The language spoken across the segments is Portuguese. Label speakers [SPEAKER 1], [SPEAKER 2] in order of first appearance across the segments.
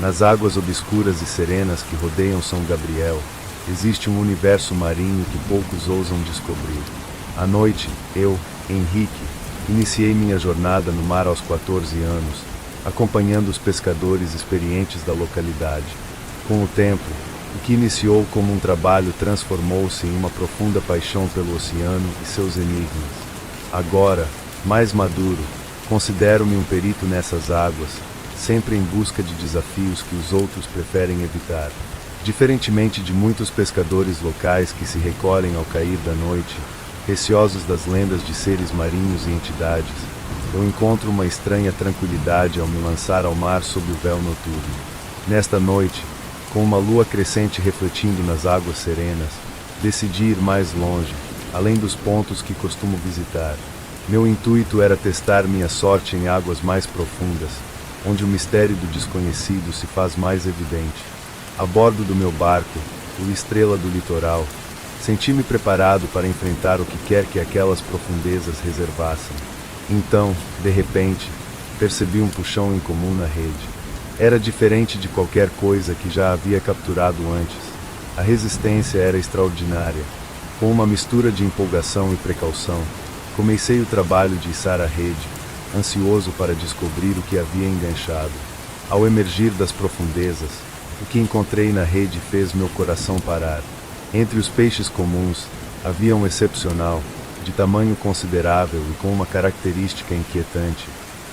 [SPEAKER 1] Nas águas obscuras e serenas que rodeiam São Gabriel, existe um universo marinho que poucos ousam descobrir. À noite, eu, Henrique, iniciei minha jornada no mar aos 14 anos, acompanhando os pescadores experientes da localidade. Com o tempo, o que iniciou como um trabalho transformou-se em uma profunda paixão pelo oceano e seus enigmas. Agora, mais maduro, considero-me um perito nessas águas, sempre em busca de desafios que os outros preferem evitar. Diferentemente de muitos pescadores locais que se recolhem ao cair da noite, receosos das lendas de seres marinhos e entidades, eu encontro uma estranha tranquilidade ao me lançar ao mar sob o véu noturno. Nesta noite, com uma lua crescente refletindo nas águas serenas, decidi ir mais longe, além dos pontos que costumo visitar. Meu intuito era testar minha sorte em águas mais profundas, onde o mistério do desconhecido se faz mais evidente. A bordo do meu barco, o Estrela do Litoral, senti-me preparado para enfrentar o que quer que aquelas profundezas reservassem. Então, de repente, percebi um puxão incomum na rede. Era diferente de qualquer coisa que já havia capturado antes. A resistência era extraordinária. Com uma mistura de empolgação e precaução, comecei o trabalho de içar a rede, ansioso para descobrir o que havia enganchado. Ao emergir das profundezas, o que encontrei na rede fez meu coração parar. Entre os peixes comuns, havia um excepcional, de tamanho considerável e com uma característica inquietante,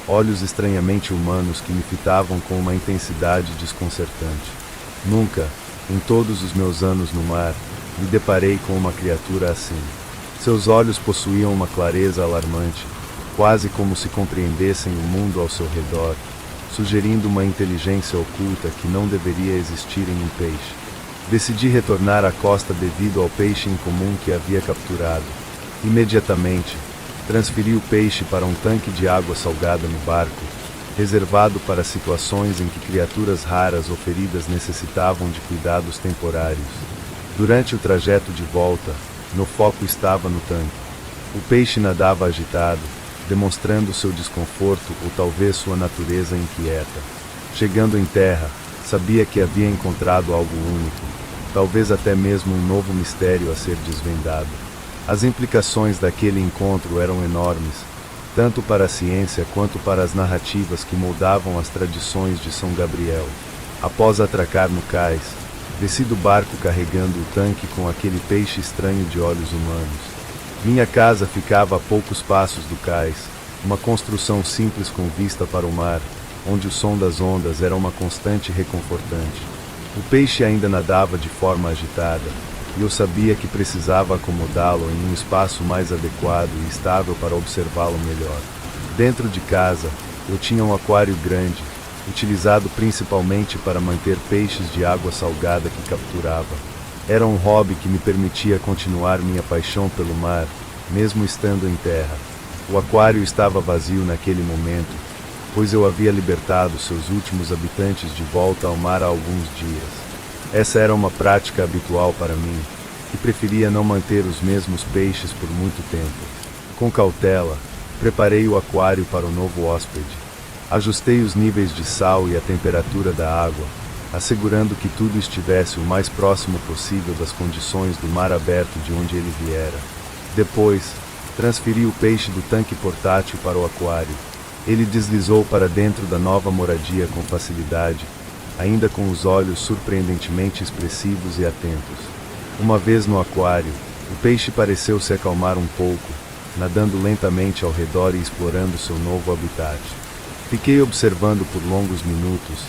[SPEAKER 1] olhos estranhamente humanos que me fitavam com uma intensidade desconcertante. Nunca, em todos os meus anos no mar, me deparei com uma criatura assim. Seus olhos possuíam uma clareza alarmante, quase como se compreendessem o mundo ao seu redor, sugerindo uma inteligência oculta que não deveria existir em um peixe. Decidi retornar à costa devido ao peixe incomum que havia capturado. Imediatamente, transferi o peixe para um tanque de água salgada no barco, reservado para situações em que criaturas raras ou feridas necessitavam de cuidados temporários. Durante o trajeto de volta, meu foco estava no tanque. O peixe nadava agitado, demonstrando seu desconforto ou talvez sua natureza inquieta. Chegando em terra, sabia que havia encontrado algo único, talvez até mesmo um novo mistério a ser desvendado. As implicações daquele encontro eram enormes, tanto para a ciência quanto para as narrativas que moldavam as tradições de São Gabriel. Após atracar no cais, desci do barco carregando o tanque com aquele peixe estranho de olhos humanos. Minha casa ficava a poucos passos do cais, uma construção simples com vista para o mar, onde o som das ondas era uma constante reconfortante. O peixe ainda nadava de forma agitada, e eu sabia que precisava acomodá-lo em um espaço mais adequado e estável para observá-lo melhor. Dentro de casa, eu tinha um aquário grande, utilizado principalmente para manter peixes de água salgada que capturava. Era um hobby que me permitia continuar minha paixão pelo mar, mesmo estando em terra. O aquário estava vazio naquele momento, pois eu havia libertado seus últimos habitantes de volta ao mar há alguns dias. Essa era uma prática habitual para mim, e preferia não manter os mesmos peixes por muito tempo. Com cautela, preparei o aquário para o novo hóspede. Ajustei os níveis de sal e a temperatura da água, assegurando que tudo estivesse o mais próximo possível das condições do mar aberto de onde ele viera. Depois, transferi o peixe do tanque portátil para o aquário. Ele deslizou para dentro da nova moradia com facilidade, ainda com os olhos surpreendentemente expressivos e atentos. Uma vez no aquário, o peixe pareceu se acalmar um pouco, nadando lentamente ao redor e explorando seu novo habitat. Fiquei observando por longos minutos,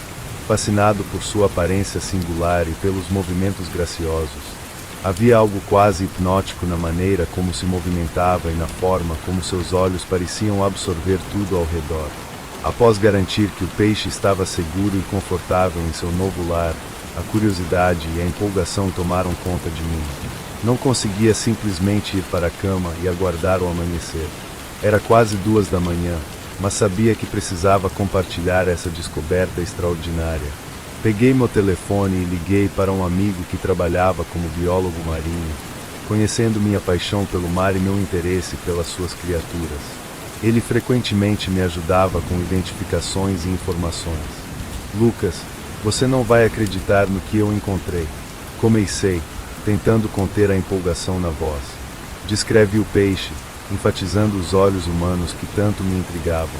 [SPEAKER 1] fascinado por sua aparência singular e pelos movimentos graciosos. Havia algo quase hipnótico na maneira como se movimentava e na forma como seus olhos pareciam absorver tudo ao redor. Após garantir que o peixe estava seguro e confortável em seu novo lar, a curiosidade e a empolgação tomaram conta de mim. Não conseguia simplesmente ir para a cama e aguardar o amanhecer. Era quase 2 da manhã, mas sabia que precisava compartilhar essa descoberta extraordinária. Peguei meu telefone e liguei para um amigo que trabalhava como biólogo marinho, conhecendo minha paixão pelo mar e meu interesse pelas suas criaturas. Ele frequentemente me ajudava com identificações e informações. Lucas, Você não vai acreditar no que eu encontrei. Comecei, tentando conter a empolgação na voz. Descreve o peixe, enfatizando os olhos humanos que tanto me intrigavam.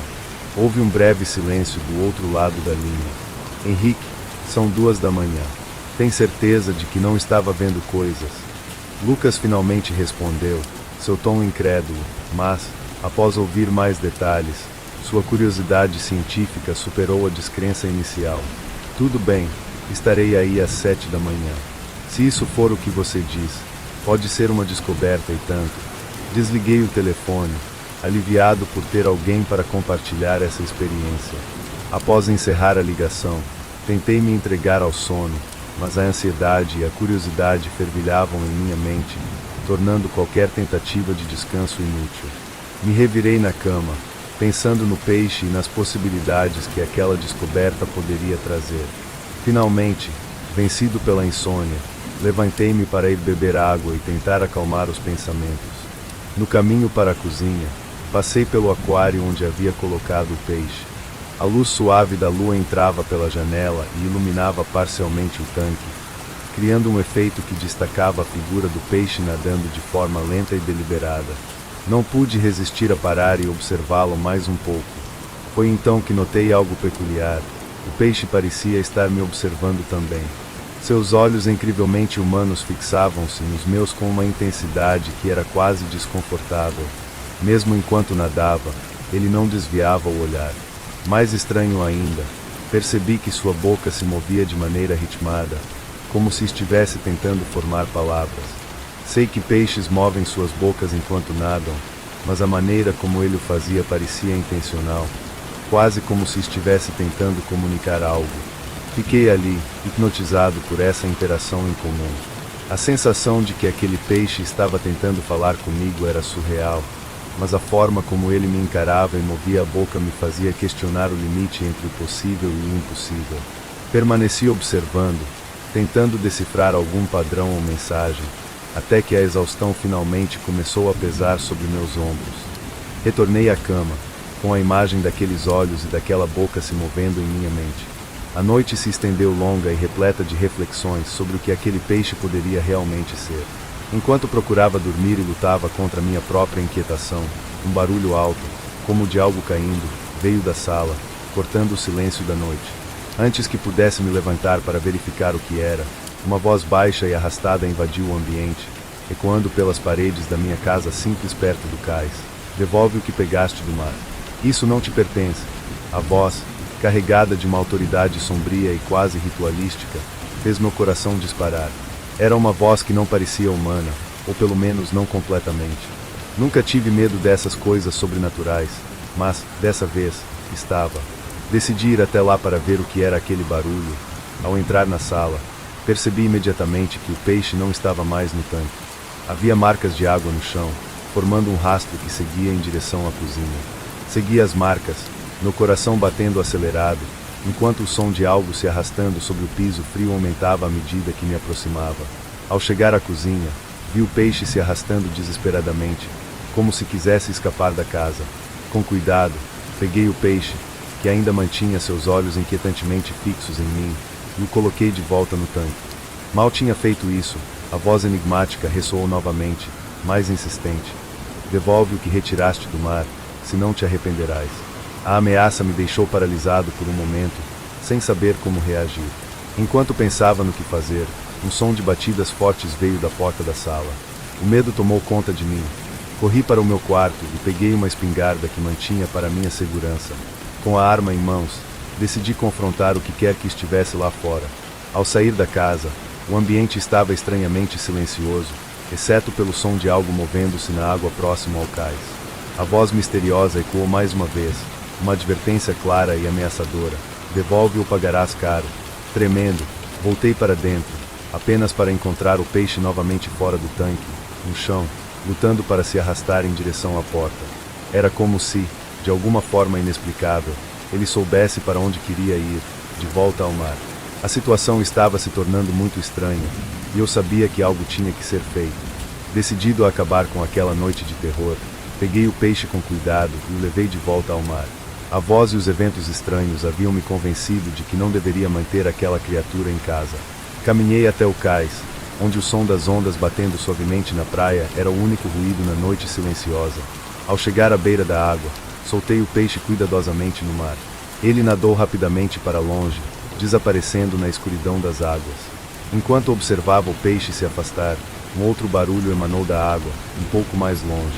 [SPEAKER 1] Houve um breve silêncio do outro lado da linha. Henrique, são 2 da manhã. Tem certeza de que não estava vendo coisas? Lucas finalmente respondeu, seu tom incrédulo, mas, após ouvir mais detalhes, sua curiosidade científica superou a descrença inicial. Tudo bem, estarei aí às 7 da manhã. Se isso for o que você diz, pode ser uma descoberta e tanto. Desliguei o telefone, aliviado por ter alguém para compartilhar essa experiência. Após encerrar a ligação, tentei me entregar ao sono, mas a ansiedade e a curiosidade fervilhavam em minha mente, tornando qualquer tentativa de descanso inútil. Me revirei na cama, pensando no peixe e nas possibilidades que aquela descoberta poderia trazer. Finalmente, vencido pela insônia, levantei-me para ir beber água e tentar acalmar os pensamentos. No caminho para a cozinha, passei pelo aquário onde havia colocado o peixe. A luz suave da lua entrava pela janela e iluminava parcialmente o tanque, criando um efeito que destacava a figura do peixe nadando de forma lenta e deliberada. Não pude resistir a parar e observá-lo mais um pouco. Foi então que notei algo peculiar. O peixe parecia estar me observando também. Seus olhos incrivelmente humanos fixavam-se nos meus com uma intensidade que era quase desconfortável. Mesmo enquanto nadava, ele não desviava o olhar. Mais estranho ainda, percebi que sua boca se movia de maneira ritmada, como se estivesse tentando formar palavras. Sei que peixes movem suas bocas enquanto nadam, mas a maneira como ele o fazia parecia intencional, quase como se estivesse tentando comunicar algo. Fiquei ali, hipnotizado por essa interação incomum. A sensação de que aquele peixe estava tentando falar comigo era surreal, mas a forma como ele me encarava e movia a boca me fazia questionar o limite entre o possível e o impossível. Permaneci observando, tentando decifrar algum padrão ou mensagem, até que a exaustão finalmente começou a pesar sobre meus ombros. Retornei à cama, com a imagem daqueles olhos e daquela boca se movendo em minha mente. A noite se estendeu longa e repleta de reflexões sobre o que aquele peixe poderia realmente ser. Enquanto procurava dormir e lutava contra minha própria inquietação, um barulho alto, como o de algo caindo, veio da sala, cortando o silêncio da noite. Antes que pudesse me levantar para verificar o que era, uma voz baixa e arrastada invadiu o ambiente, ecoando pelas paredes da minha casa simples perto do cais. Devolve o que pegaste do mar. Isso não te pertence. A voz, carregada de uma autoridade sombria e quase ritualística, fez meu coração disparar. Era uma voz que não parecia humana, ou pelo menos não completamente. Nunca tive medo dessas coisas sobrenaturais, mas, dessa vez, estava. Decidi ir até lá para ver o que era aquele barulho. Ao entrar na sala, percebi imediatamente que o peixe não estava mais no tanque. Havia marcas de água no chão, formando um rastro que seguia em direção à cozinha. Segui as marcas, meu coração batendo acelerado, enquanto o som de algo se arrastando sobre o piso frio aumentava à medida que me aproximava. Ao chegar à cozinha, vi o peixe se arrastando desesperadamente, como se quisesse escapar da casa. Com cuidado, peguei o peixe, que ainda mantinha seus olhos inquietantemente fixos em mim, e o coloquei de volta no tanque. Mal tinha feito isso, a voz enigmática ressoou novamente, mais insistente. Devolve o que retiraste do mar, senão te arrependerás. A ameaça me deixou paralisado por um momento, sem saber como reagir. Enquanto pensava no que fazer, um som de batidas fortes veio da porta da sala. O medo tomou conta de mim. Corri para o meu quarto e peguei uma espingarda que mantinha para minha segurança. Com a arma em mãos, decidi confrontar o que quer que estivesse lá fora. Ao sair da casa, o ambiente estava estranhamente silencioso, exceto pelo som de algo movendo-se na água próximo ao cais. A voz misteriosa ecoou mais uma vez, uma advertência clara e ameaçadora. Devolve ou pagarás caro. Tremendo, voltei para dentro, apenas para encontrar o peixe novamente fora do tanque, no chão, lutando para se arrastar em direção à porta. Era como se, de alguma forma inexplicável, ele soubesse para onde queria ir, de volta ao mar. A situação estava se tornando muito estranha, e eu sabia que algo tinha que ser feito. Decidido a acabar com aquela noite de terror, peguei o peixe com cuidado e o levei de volta ao mar. A voz e os eventos estranhos haviam me convencido de que não deveria manter aquela criatura em casa. Caminhei até o cais, onde o som das ondas batendo suavemente na praia era o único ruído na noite silenciosa. Ao chegar à beira da água, soltei o peixe cuidadosamente no mar. Ele nadou rapidamente para longe, desaparecendo na escuridão das águas. Enquanto observava o peixe se afastar, um outro barulho emanou da água, um pouco mais longe.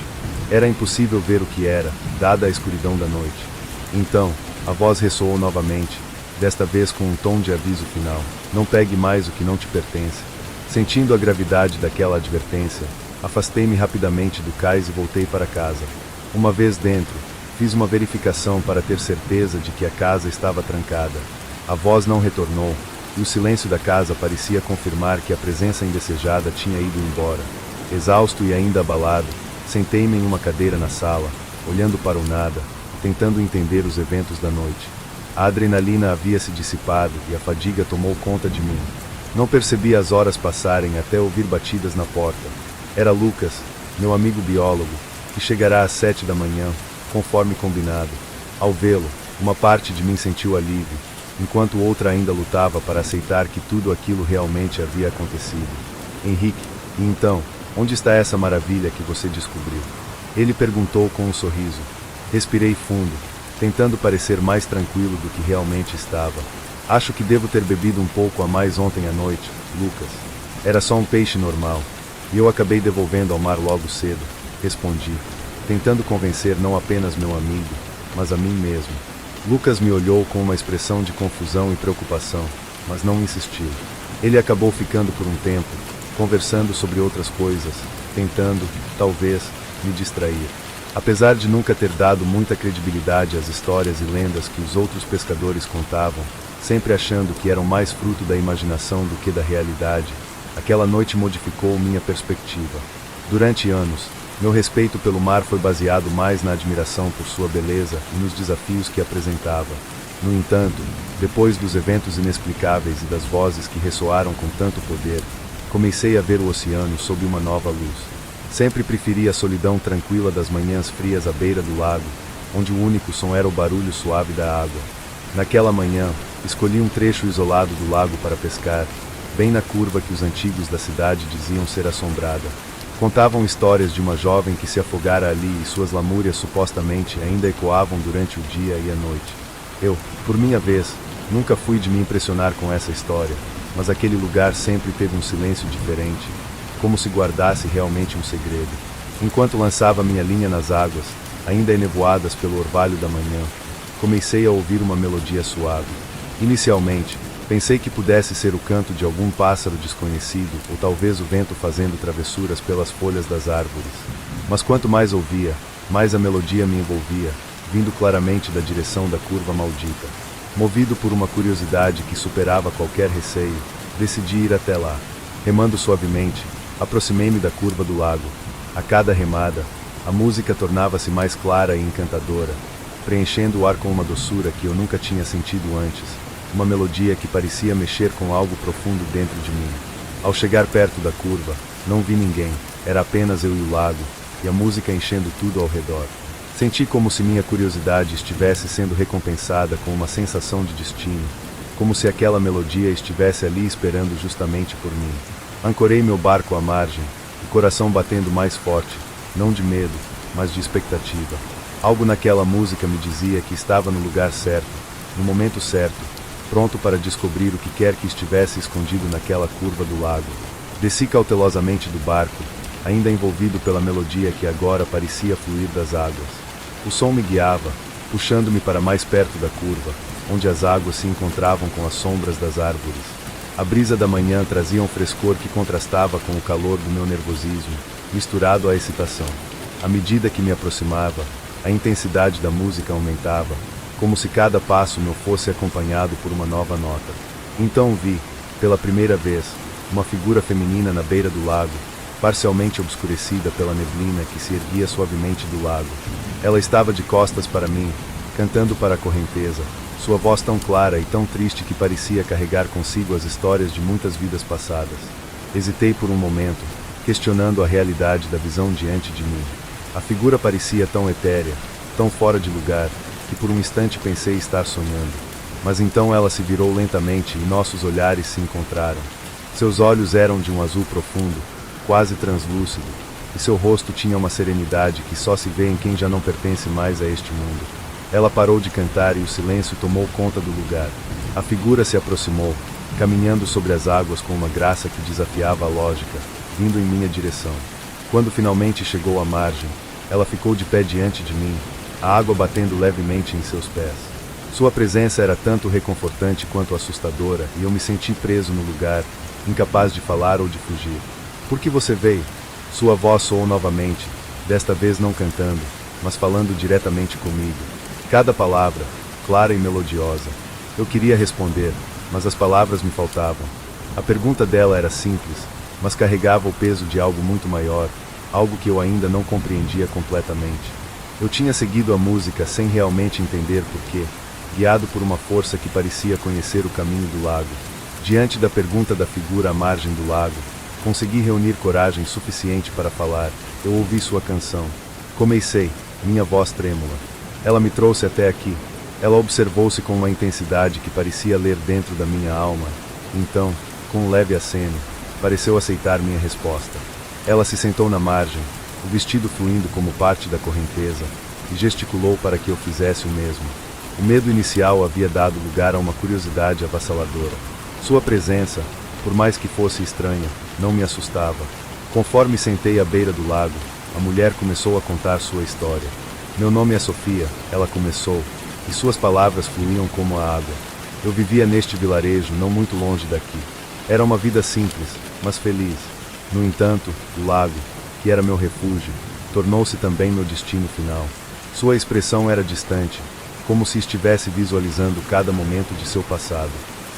[SPEAKER 1] Era impossível ver o que era, dada a escuridão da noite. Então, a voz ressoou novamente, desta vez com um tom de aviso final: não pegue mais o que não te pertence. Sentindo a gravidade daquela advertência, afastei-me rapidamente do cais e voltei para casa. Uma vez dentro, fiz uma verificação para ter certeza de que a casa estava trancada. A voz não retornou, e o silêncio da casa parecia confirmar que a presença indesejada tinha ido embora. Exausto e ainda abalado, sentei-me em uma cadeira na sala, olhando para o nada, tentando entender os eventos da noite. A adrenalina havia se dissipado e a fadiga tomou conta de mim. Não percebi as horas passarem até ouvir batidas na porta. Era Lucas, meu amigo biólogo, que chegará às 7 da manhã, conforme combinado. Ao vê-lo, uma parte de mim sentiu alívio, enquanto outra ainda lutava para aceitar que tudo aquilo realmente havia acontecido. Henrique, e então, onde está essa maravilha que você descobriu? Ele perguntou com um sorriso. Respirei fundo, tentando parecer mais tranquilo do que realmente estava. Acho que devo ter bebido um pouco a mais ontem à noite, Lucas. Era só um peixe normal, e eu acabei devolvendo ao mar logo cedo, respondi, tentando convencer não apenas meu amigo, mas a mim mesmo. Lucas me olhou com uma expressão de confusão e preocupação, mas não insistiu. Ele acabou ficando por um tempo, conversando sobre outras coisas, tentando, talvez, me distrair. Apesar de nunca ter dado muita credibilidade às histórias e lendas que os outros pescadores contavam, sempre achando que eram mais fruto da imaginação do que da realidade, aquela noite modificou minha perspectiva. Durante anos, meu respeito pelo mar foi baseado mais na admiração por sua beleza e nos desafios que apresentava. No entanto, depois dos eventos inexplicáveis e das vozes que ressoaram com tanto poder, comecei a ver o oceano sob uma nova luz. Sempre preferi a solidão tranquila das manhãs frias à beira do lago, onde o único som era o barulho suave da água. Naquela manhã, escolhi um trecho isolado do lago para pescar, bem na curva que os antigos da cidade diziam ser assombrada. Contavam histórias de uma jovem que se afogara ali e suas lamúrias supostamente ainda ecoavam durante o dia e a noite. Eu, por minha vez, nunca fui de me impressionar com essa história, mas aquele lugar sempre teve um silêncio diferente, como se guardasse realmente um segredo. Enquanto lançava minha linha nas águas, ainda enevoadas pelo orvalho da manhã, comecei a ouvir uma melodia suave. Inicialmente, pensei que pudesse ser o canto de algum pássaro desconhecido ou talvez o vento fazendo travessuras pelas folhas das árvores. Mas quanto mais ouvia, mais a melodia me envolvia, vindo claramente da direção da curva maldita. Movido por uma curiosidade que superava qualquer receio, decidi ir até lá. Remando suavemente, aproximei-me da curva do lago. A cada remada, a música tornava-se mais clara e encantadora, preenchendo o ar com uma doçura que eu nunca tinha sentido antes, uma melodia que parecia mexer com algo profundo dentro de mim. Ao chegar perto da curva, não vi ninguém, era apenas eu e o lago, e a música enchendo tudo ao redor. Senti como se minha curiosidade estivesse sendo recompensada com uma sensação de destino, como se aquela melodia estivesse ali esperando justamente por mim. Ancorei meu barco à margem, o coração batendo mais forte, não de medo, mas de expectativa. Algo naquela música me dizia que estava no lugar certo, no momento certo, pronto para descobrir o que quer que estivesse escondido naquela curva do lago. Desci cautelosamente do barco, ainda envolvido pela melodia que agora parecia fluir das águas. O som me guiava, puxando-me para mais perto da curva, onde as águas se encontravam com as sombras das árvores. A brisa da manhã trazia um frescor que contrastava com o calor do meu nervosismo, misturado à excitação. À medida que me aproximava, a intensidade da música aumentava, como se cada passo meu fosse acompanhado por uma nova nota. Então vi, pela primeira vez, uma figura feminina na beira do lago, parcialmente obscurecida pela neblina que se erguia suavemente do lago. Ela estava de costas para mim, cantando para a correnteza, sua voz tão clara e tão triste que parecia carregar consigo as histórias de muitas vidas passadas. Hesitei por um momento, questionando a realidade da visão diante de mim. A figura parecia tão etérea, tão fora de lugar, que por um instante pensei estar sonhando. Mas então ela se virou lentamente e nossos olhares se encontraram. Seus olhos eram de um azul profundo, quase translúcido, e seu rosto tinha uma serenidade que só se vê em quem já não pertence mais a este mundo. Ela parou de cantar e o silêncio tomou conta do lugar. A figura se aproximou, caminhando sobre as águas com uma graça que desafiava a lógica, vindo em minha direção. Quando finalmente chegou à margem, ela ficou de pé diante de mim, a água batendo levemente em seus pés. Sua presença era tanto reconfortante quanto assustadora, e eu me senti preso no lugar, incapaz de falar ou de fugir. Por que você veio? Sua voz soou novamente, desta vez não cantando, mas falando diretamente comigo. Cada palavra, clara e melodiosa. Eu queria responder, mas as palavras me faltavam. A pergunta dela era simples, mas carregava o peso de algo muito maior, algo que eu ainda não compreendia completamente. Eu tinha seguido a música sem realmente entender porquê, guiado por uma força que parecia conhecer o caminho do lago. Diante da pergunta da figura à margem do lago, consegui reunir coragem suficiente para falar. Eu ouvi sua canção. Comecei, minha voz trêmula. Ela me trouxe até aqui. Ela observou-se com uma intensidade que parecia ler dentro da minha alma. Então, com um leve aceno, pareceu aceitar minha resposta. Ela se sentou na margem, o vestido fluindo como parte da correnteza, e gesticulou para que eu fizesse o mesmo. O medo inicial havia dado lugar a uma curiosidade avassaladora. Sua presença, por mais que fosse estranha, não me assustava. Conforme sentei à beira do lago, a mulher começou a contar sua história. Meu nome é Sofia, ela começou, e suas palavras fluíam como a água. Eu vivia neste vilarejo não muito longe daqui. Era uma vida simples, mas feliz. No entanto, o lago, que era meu refúgio, tornou-se também meu destino final. Sua expressão era distante, como se estivesse visualizando cada momento de seu passado.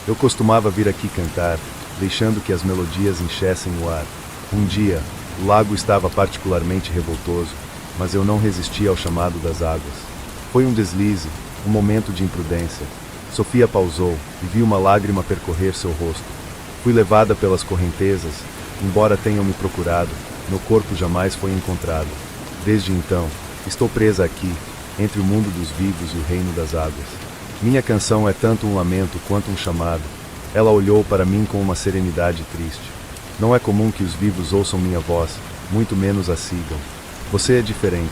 [SPEAKER 1] Eu costumava vir aqui cantar, deixando que as melodias enchessem o ar. Um dia, o lago estava particularmente revoltoso, mas eu não resisti ao chamado das águas. Foi um deslize, um momento de imprudência. Sofia pausou e vi uma lágrima percorrer seu rosto. Fui levada pelas correntezas, embora tenham me procurado, meu corpo jamais foi encontrado. Desde então, estou presa aqui, entre o mundo dos vivos e o reino das águas. Minha canção é tanto um lamento quanto um chamado. Ela olhou para mim com uma serenidade triste. Não é comum que os vivos ouçam minha voz, muito menos a sigam. Você é diferente.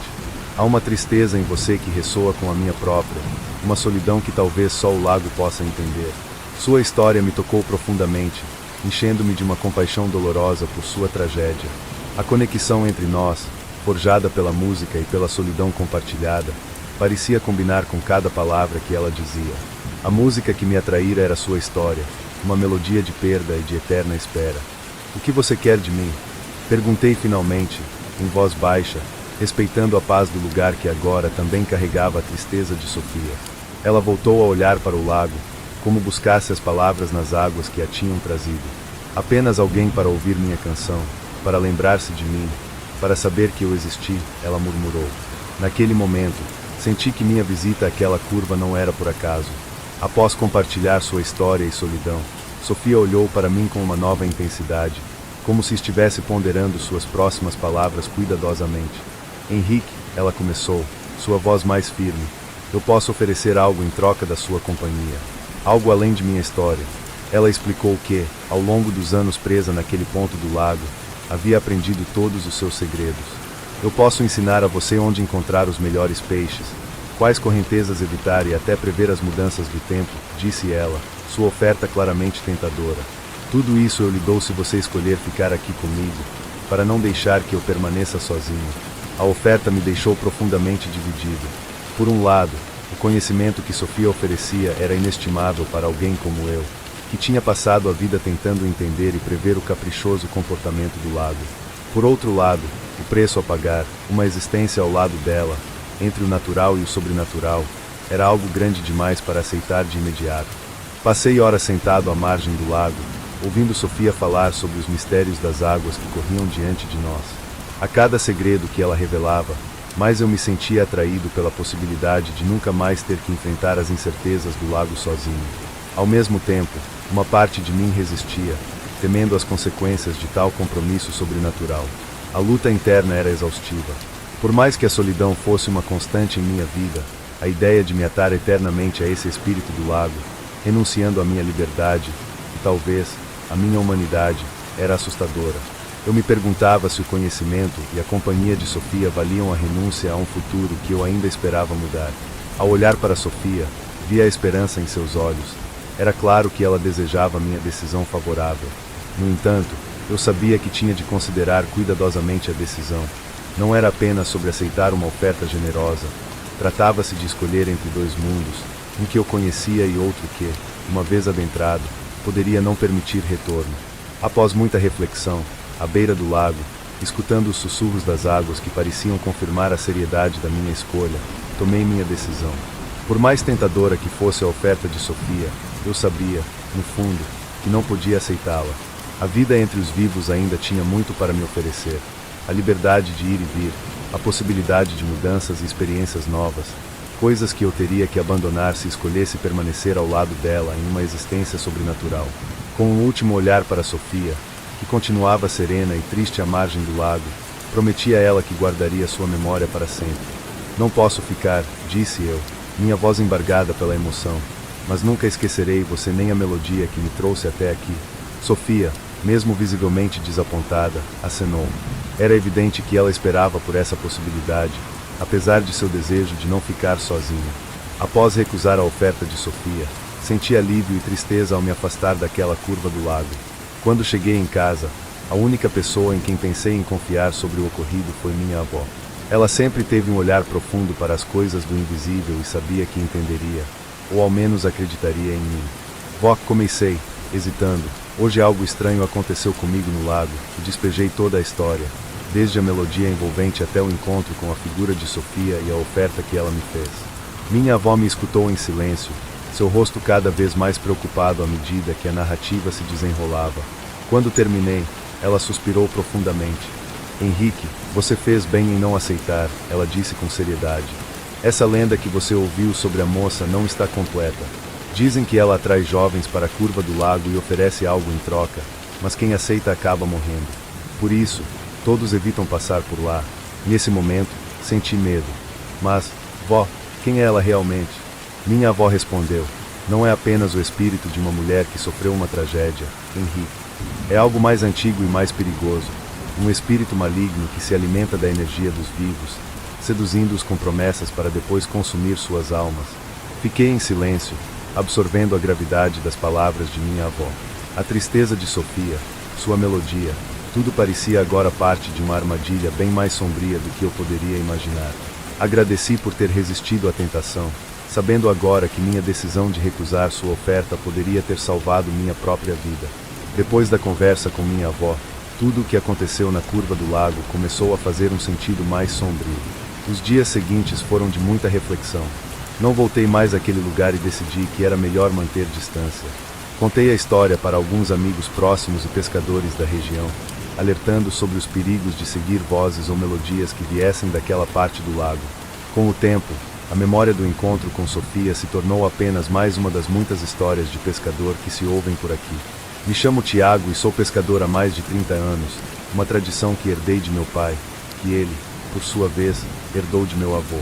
[SPEAKER 1] Há uma tristeza em você que ressoa com a minha própria, uma solidão que talvez só o lago possa entender. Sua história me tocou profundamente, enchendo-me de uma compaixão dolorosa por sua tragédia. A conexão entre nós, forjada pela música e pela solidão compartilhada, parecia combinar com cada palavra que ela dizia. A música que me atraíra era sua história, uma melodia de perda e de eterna espera. O que você quer de mim? Perguntei finalmente, em voz baixa, respeitando a paz do lugar que agora também carregava a tristeza de Sofia. Ela voltou a olhar para o lago, como buscasse as palavras nas águas que a tinham trazido. Apenas alguém para ouvir minha canção, para lembrar-se de mim, para saber que eu existi, ela murmurou. Naquele momento, senti que minha visita àquela curva não era por acaso. Após compartilhar sua história e solidão, Sofia olhou para mim com uma nova intensidade, como se estivesse ponderando suas próximas palavras cuidadosamente. Henrique, ela começou, sua voz mais firme. Eu posso oferecer algo em troca da sua companhia. Algo além de minha história. Ela explicou que, ao longo dos anos presa naquele ponto do lago, havia aprendido todos os seus segredos. Eu posso ensinar a você onde encontrar os melhores peixes, quais correntezas evitar e até prever as mudanças do tempo, disse ela, sua oferta claramente tentadora. Tudo isso eu lhe dou se você escolher ficar aqui comigo, para não deixar que eu permaneça sozinho. A oferta me deixou profundamente dividido. Por um lado, o conhecimento que Sofia oferecia era inestimável para alguém como eu, que tinha passado a vida tentando entender e prever o caprichoso comportamento do lago. Por outro lado, o preço a pagar, uma existência ao lado dela, entre o natural e o sobrenatural, era algo grande demais para aceitar de imediato. Passei horas sentado à margem do lago, ouvindo Sofia falar sobre os mistérios das águas que corriam diante de nós. A cada segredo que ela revelava, mais eu me sentia atraído pela possibilidade de nunca mais ter que enfrentar as incertezas do lago sozinho. Ao mesmo tempo, uma parte de mim resistia, temendo as consequências de tal compromisso sobrenatural. A luta interna era exaustiva. Por mais que a solidão fosse uma constante em minha vida, A ideia de me atar eternamente a esse espírito do lago, renunciando à minha liberdade, e talvez, à minha humanidade, era assustadora. Eu me perguntava se o conhecimento e a companhia de Sofia valiam a renúncia a um futuro que eu ainda esperava mudar. Ao olhar para Sofia, vi a esperança em seus olhos. Era claro que ela desejava minha decisão favorável. No entanto, eu sabia que tinha de considerar cuidadosamente a decisão. Não era apenas sobre aceitar uma oferta generosa. Tratava-se de escolher entre dois mundos, um que eu conhecia e outro que, uma vez adentrado, poderia não permitir retorno. Após muita reflexão, à beira do lago, escutando os sussurros das águas que pareciam confirmar a seriedade da minha escolha, tomei minha decisão. Por mais tentadora que fosse a oferta de Sofia, eu sabia, no fundo, que não podia aceitá-la. A vida entre os vivos ainda tinha muito para me oferecer. A liberdade de ir e vir, a possibilidade de mudanças e experiências novas, coisas que eu teria que abandonar se escolhesse permanecer ao lado dela em uma existência sobrenatural. Com um último olhar para Sofia, que continuava serena e triste à margem do lago, prometi a ela que guardaria sua memória para sempre. Não posso ficar, disse eu, minha voz embargada pela emoção, mas nunca esquecerei você nem a melodia que me trouxe até aqui. Sofia, mesmo visivelmente desapontada, acenou. Era evidente que ela esperava por essa possibilidade, apesar de seu desejo de não ficar sozinha. Após recusar a oferta de Sofia, senti alívio e tristeza ao me afastar daquela curva do lago. Quando cheguei em casa, a única pessoa em quem pensei em confiar sobre o ocorrido foi minha avó. Ela sempre teve um olhar profundo para as coisas do invisível e sabia que entenderia, ou ao menos acreditaria em mim. Vó, comecei, hesitando. Hoje algo estranho aconteceu comigo no lago, e despejei toda a história, desde a melodia envolvente até o encontro com a figura de Sofia e a oferta que ela me fez. Minha avó me escutou em silêncio, seu rosto cada vez mais preocupado à medida que a narrativa se desenrolava. Quando terminei, ela suspirou profundamente. Henrique, você fez bem em não aceitar, ela disse com seriedade. Essa lenda que você ouviu sobre a moça não está completa. Dizem que ela atrai jovens para a curva do lago e oferece algo em troca, mas quem aceita acaba morrendo. Por isso, todos evitam passar por lá. Nesse momento, senti medo. Mas, vó, quem é ela realmente? Minha avó respondeu. Não é apenas o espírito de uma mulher que sofreu uma tragédia, Henrique. É algo mais antigo e mais perigoso. Um espírito maligno que se alimenta da energia dos vivos, seduzindo-os com promessas para depois consumir suas almas. Fiquei em silêncio, absorvendo a gravidade das palavras de minha avó. A tristeza de Sofia, sua melodia, tudo parecia agora parte de uma armadilha bem mais sombria do que eu poderia imaginar. Agradeci por ter resistido à tentação, sabendo agora que minha decisão de recusar sua oferta poderia ter salvado minha própria vida. Depois da conversa com minha avó, tudo o que aconteceu na curva do lago começou a fazer um sentido mais sombrio. Os dias seguintes foram de muita reflexão. Não voltei mais àquele lugar e decidi que era melhor manter distância. Contei a história para alguns amigos próximos e pescadores da região, alertando sobre os perigos de seguir vozes ou melodias que viessem daquela parte do lago. Com o tempo, a memória do encontro com Sofia se tornou apenas mais uma das muitas histórias de pescador que se ouvem por aqui. Me chamo Tiago e sou pescador há mais de 30 anos, uma tradição que herdei de meu pai, que ele, por sua vez, herdou de meu avô.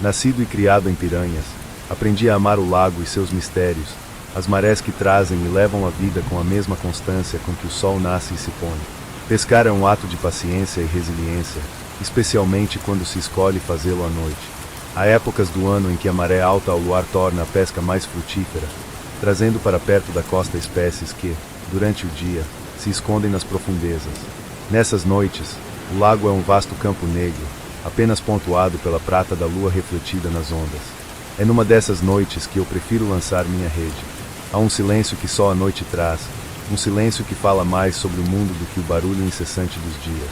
[SPEAKER 1] Nascido e criado em Piranhas, aprendi a amar o lago e seus mistérios, as marés que trazem e levam a vida com a mesma constância com que o sol nasce e se põe. Pescar é um ato de paciência e resiliência, especialmente quando se escolhe fazê-lo à noite. Há épocas do ano em que a maré alta ao luar torna a pesca mais frutífera, trazendo para perto da costa espécies que, durante o dia, se escondem nas profundezas. Nessas noites, o lago é um vasto campo negro, apenas pontuado pela prata da lua refletida nas ondas. É numa dessas noites que eu prefiro lançar minha rede. Há um silêncio que só a noite traz, um silêncio que fala mais sobre o mundo do que o barulho incessante dos dias.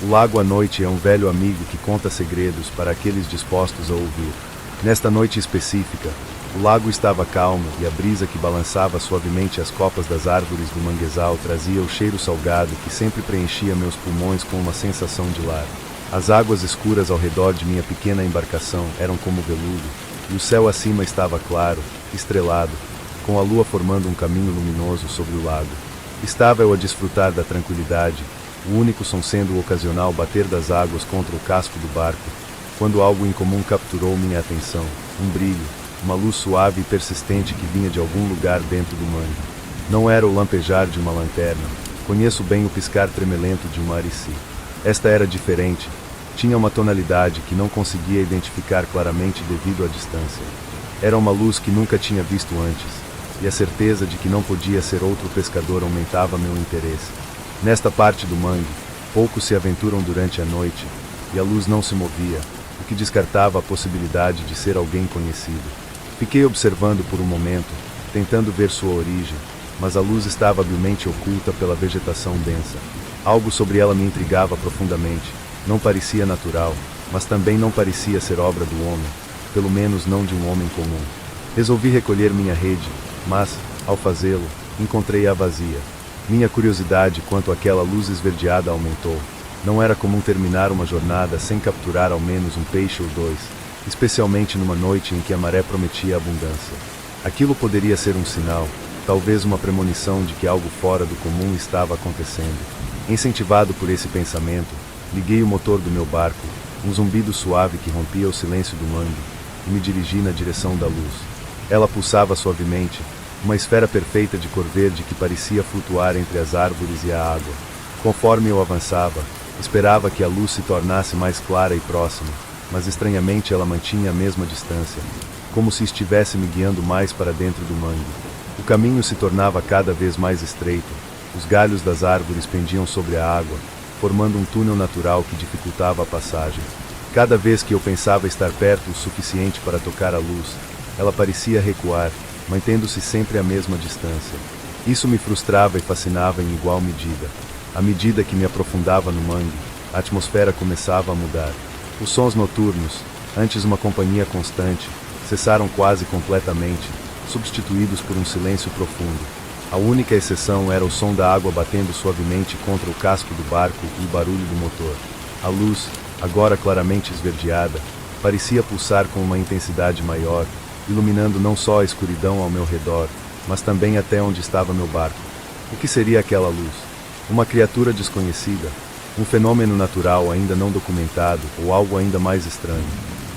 [SPEAKER 1] O lago à noite é um velho amigo que conta segredos para aqueles dispostos a ouvir. Nesta noite específica, o lago estava calmo e a brisa que balançava suavemente as copas das árvores do manguezal trazia o cheiro salgado que sempre preenchia meus pulmões com uma sensação de lar. As águas escuras ao redor de minha pequena embarcação eram como veludo, e o céu acima estava claro, estrelado, com a lua formando um caminho luminoso sobre o lago. Estava eu a desfrutar da tranquilidade, o único som sendo o ocasional bater das águas contra o casco do barco, quando algo incomum capturou minha atenção. Um brilho, uma luz suave e persistente que vinha de algum lugar dentro do mangue. Não era o lampejar de uma lanterna. Conheço bem o piscar tremelento de uma arici. Esta era diferente. Tinha uma tonalidade que não conseguia identificar claramente devido à distância. Era uma luz que nunca tinha visto antes, e a certeza de que não podia ser outro pescador aumentava meu interesse. Nesta parte do mangue, poucos se aventuram durante a noite, e a luz não se movia, o que descartava a possibilidade de ser alguém conhecido. Fiquei observando por um momento, tentando ver sua origem, mas a luz estava habilmente oculta pela vegetação densa. Algo sobre ela me intrigava profundamente. Não parecia natural, mas também não parecia ser obra do homem, pelo menos não de um homem comum. Resolvi recolher minha rede, mas, ao fazê-lo, encontrei-a vazia. Minha curiosidade quanto àquela luz esverdeada aumentou. Não era comum terminar uma jornada sem capturar ao menos um peixe ou dois, especialmente numa noite em que a maré prometia abundância. Aquilo poderia ser um sinal, talvez uma premonição de que algo fora do comum estava acontecendo. Incentivado por esse pensamento, liguei o motor do meu barco, um zumbido suave que rompia o silêncio do mangue, e me dirigi na direção da luz. Ela pulsava suavemente, uma esfera perfeita de cor verde que parecia flutuar entre as árvores e a água. Conforme eu avançava, esperava que a luz se tornasse mais clara e próxima, mas estranhamente ela mantinha a mesma distância, como se estivesse me guiando mais para dentro do mangue. O caminho se tornava cada vez mais estreito, os galhos das árvores pendiam sobre a água, formando um túnel natural que dificultava a passagem. Cada vez que eu pensava estar perto o suficiente para tocar a luz, ela parecia recuar, mantendo-se sempre à mesma distância. Isso me frustrava e fascinava em igual medida. À medida que me aprofundava no mangue, a atmosfera começava a mudar. Os sons noturnos, antes uma companhia constante, cessaram quase completamente, substituídos por um silêncio profundo. A única exceção era o som da água batendo suavemente contra o casco do barco e o barulho do motor. A luz, agora claramente esverdeada, parecia pulsar com uma intensidade maior, iluminando não só a escuridão ao meu redor, mas também até onde estava meu barco. O que seria aquela luz? Uma criatura desconhecida? Um fenômeno natural ainda não documentado ou algo ainda mais estranho?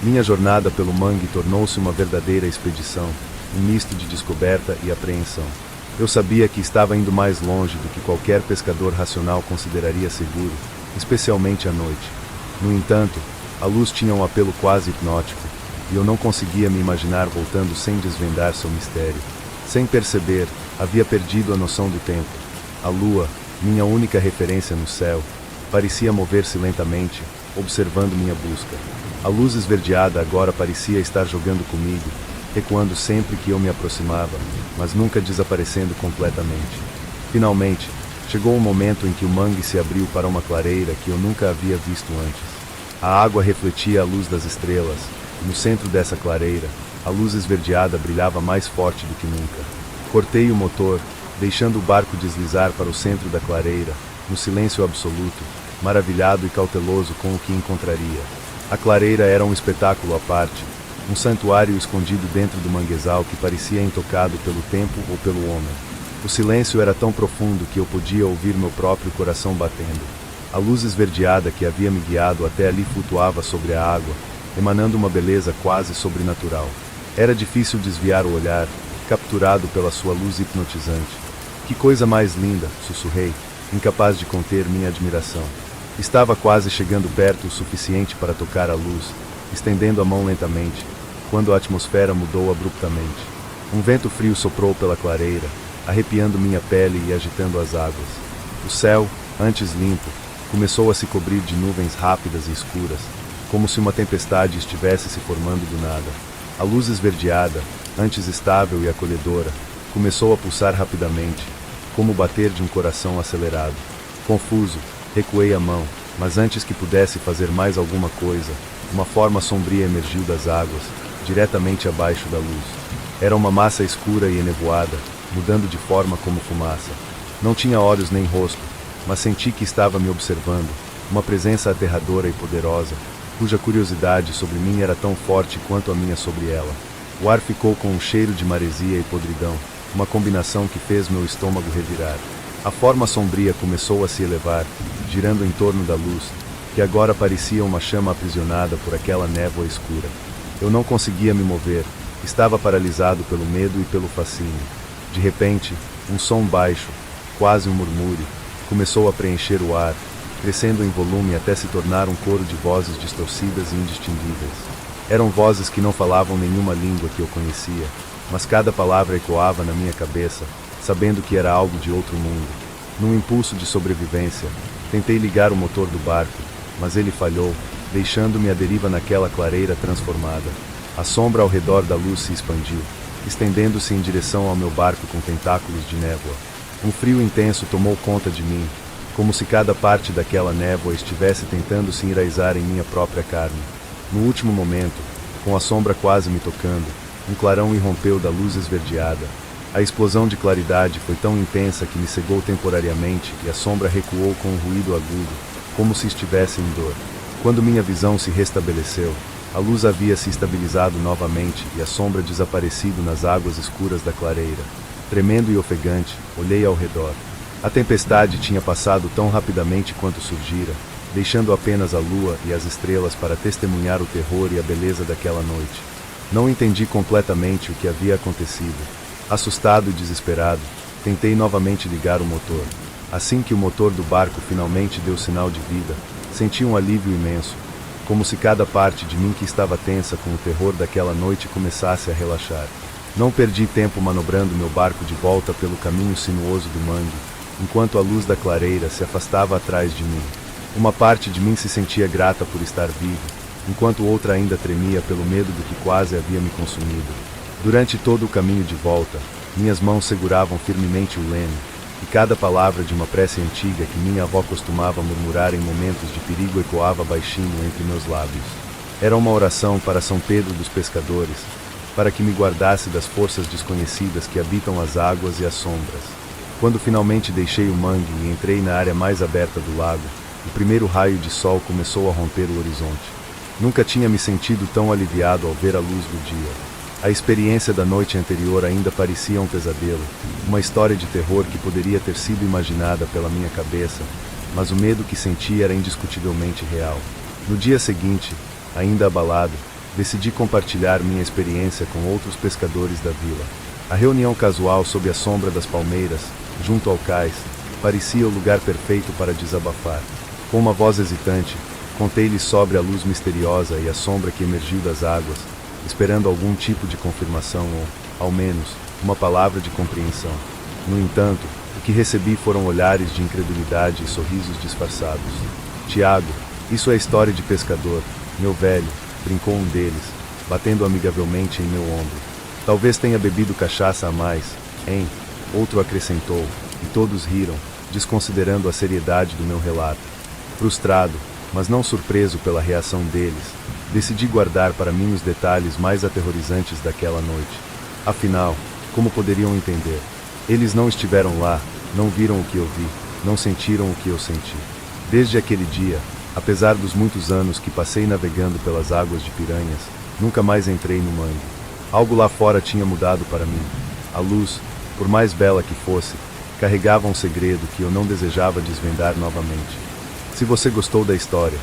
[SPEAKER 1] Minha jornada pelo mangue tornou-se uma verdadeira expedição, um misto de descoberta e apreensão. Eu sabia que estava indo mais longe do que qualquer pescador racional consideraria seguro, especialmente à noite. No entanto, a luz tinha um apelo quase hipnótico, e eu não conseguia me imaginar voltando sem desvendar seu mistério. Sem perceber, havia perdido a noção do tempo. A lua, minha única referência no céu, parecia mover-se lentamente, observando minha busca. A luz esverdeada agora parecia estar jogando comigo, recuando sempre que eu me aproximava, mas nunca desaparecendo completamente. Finalmente, chegou o momento em que o mangue se abriu para uma clareira que eu nunca havia visto antes. A água refletia a luz das estrelas, e no centro dessa clareira, a luz esverdeada brilhava mais forte do que nunca. Cortei o motor, deixando o barco deslizar para o centro da clareira, no silêncio absoluto, maravilhado e cauteloso com o que encontraria. A clareira era um espetáculo à parte, um santuário escondido dentro do manguezal que parecia intocado pelo tempo ou pelo homem. O silêncio era tão profundo que eu podia ouvir meu próprio coração batendo. A luz esverdeada que havia me guiado até ali flutuava sobre a água, emanando uma beleza quase sobrenatural. Era difícil desviar o olhar, capturado pela sua luz hipnotizante. Que coisa mais linda, sussurrei, incapaz de conter minha admiração. Estava quase chegando perto o suficiente para tocar a luz, estendendo a mão lentamente, quando a atmosfera mudou abruptamente. Um vento frio soprou pela clareira, arrepiando minha pele e agitando as águas. O céu, antes limpo, começou a se cobrir de nuvens rápidas e escuras, como se uma tempestade estivesse se formando do nada. A luz esverdeada, antes estável e acolhedora, começou a pulsar rapidamente, como o bater de um coração acelerado. Confuso, recuei a mão, mas antes que pudesse fazer mais alguma coisa, uma forma sombria emergiu das águas, diretamente abaixo da luz. Era uma massa escura e enevoada, mudando de forma como fumaça. Não tinha olhos nem rosto, mas senti que estava me observando, uma presença aterradora e poderosa, cuja curiosidade sobre mim era tão forte quanto a minha sobre ela. O ar ficou com um cheiro de maresia e podridão, uma combinação que fez meu estômago revirar. A forma sombria começou a se elevar, girando em torno da luz, que agora parecia uma chama aprisionada por aquela névoa escura. Eu não conseguia me mover, estava paralisado pelo medo e pelo fascínio. De repente, um som baixo, quase um murmúrio, começou a preencher o ar, crescendo em volume até se tornar um coro de vozes distorcidas e indistinguíveis. Eram vozes que não falavam nenhuma língua que eu conhecia, mas cada palavra ecoava na minha cabeça, sabendo que era algo de outro mundo. Num impulso de sobrevivência, tentei ligar o motor do barco, mas ele falhou, deixando-me à deriva naquela clareira transformada. A sombra ao redor da luz se expandiu, estendendo-se em direção ao meu barco com tentáculos de névoa. Um frio intenso tomou conta de mim, como se cada parte daquela névoa estivesse tentando se enraizar em minha própria carne. No último momento, com a sombra quase me tocando, um clarão irrompeu da luz esverdeada. A explosão de claridade foi tão intensa que me cegou temporariamente e a sombra recuou com um ruído agudo, como se estivesse em dor. Quando minha visão se restabeleceu, a luz havia se estabilizado novamente e a sombra desaparecido nas águas escuras da clareira. Tremendo e ofegante, olhei ao redor. A tempestade tinha passado tão rapidamente quanto surgira, deixando apenas a lua e as estrelas para testemunhar o terror e a beleza daquela noite. Não entendi completamente o que havia acontecido. Assustado e desesperado, tentei novamente ligar o motor. Assim que o motor do barco finalmente deu sinal de vida, senti um alívio imenso, como se cada parte de mim que estava tensa com o terror daquela noite começasse a relaxar. Não perdi tempo manobrando meu barco de volta pelo caminho sinuoso do mangue, enquanto a luz da clareira se afastava atrás de mim. Uma parte de mim se sentia grata por estar vivo, enquanto outra ainda tremia pelo medo do que quase havia me consumido. Durante todo o caminho de volta, minhas mãos seguravam firmemente o leme, e cada palavra de uma prece antiga que minha avó costumava murmurar em momentos de perigo ecoava baixinho entre meus lábios. Era uma oração para São Pedro dos Pescadores, para que me guardasse das forças desconhecidas que habitam as águas e as sombras. Quando finalmente deixei o mangue e entrei na área mais aberta do lago, o primeiro raio de sol começou a romper o horizonte. Nunca tinha me sentido tão aliviado ao ver a luz do dia. A experiência da noite anterior ainda parecia um pesadelo, uma história de terror que poderia ter sido imaginada pela minha cabeça, mas o medo que senti era indiscutivelmente real. No dia seguinte, ainda abalado, decidi compartilhar minha experiência com outros pescadores da vila. A reunião casual sob a sombra das palmeiras, junto ao cais, parecia o lugar perfeito para desabafar. Com uma voz hesitante, contei-lhes sobre a luz misteriosa e a sombra que emergiu das águas, esperando algum tipo de confirmação ou, ao menos, uma palavra de compreensão. No entanto, o que recebi foram olhares de incredulidade e sorrisos disfarçados. "Tiago, isso é história de pescador, meu velho", brincou um deles, batendo amigavelmente em meu ombro. "Talvez tenha bebido cachaça a mais, hein?", outro acrescentou, e todos riram, desconsiderando a seriedade do meu relato. Frustrado, mas não surpreso pela reação deles, decidi guardar para mim os detalhes mais aterrorizantes daquela noite. Afinal, como poderiam entender? Eles não estiveram lá, não viram o que eu vi, não sentiram o que eu senti. Desde aquele dia, apesar dos muitos anos que passei navegando pelas águas de Piranhas, nunca mais entrei no mangue. Algo lá fora tinha mudado para mim. A luz, por mais bela que fosse, carregava um segredo que eu não desejava desvendar novamente. Se você gostou da história,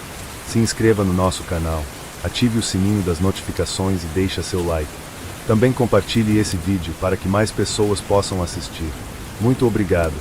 [SPEAKER 1] se inscreva no nosso canal, ative o sininho das notificações e deixe seu like. Também compartilhe esse vídeo para que mais pessoas possam assistir. Muito obrigado.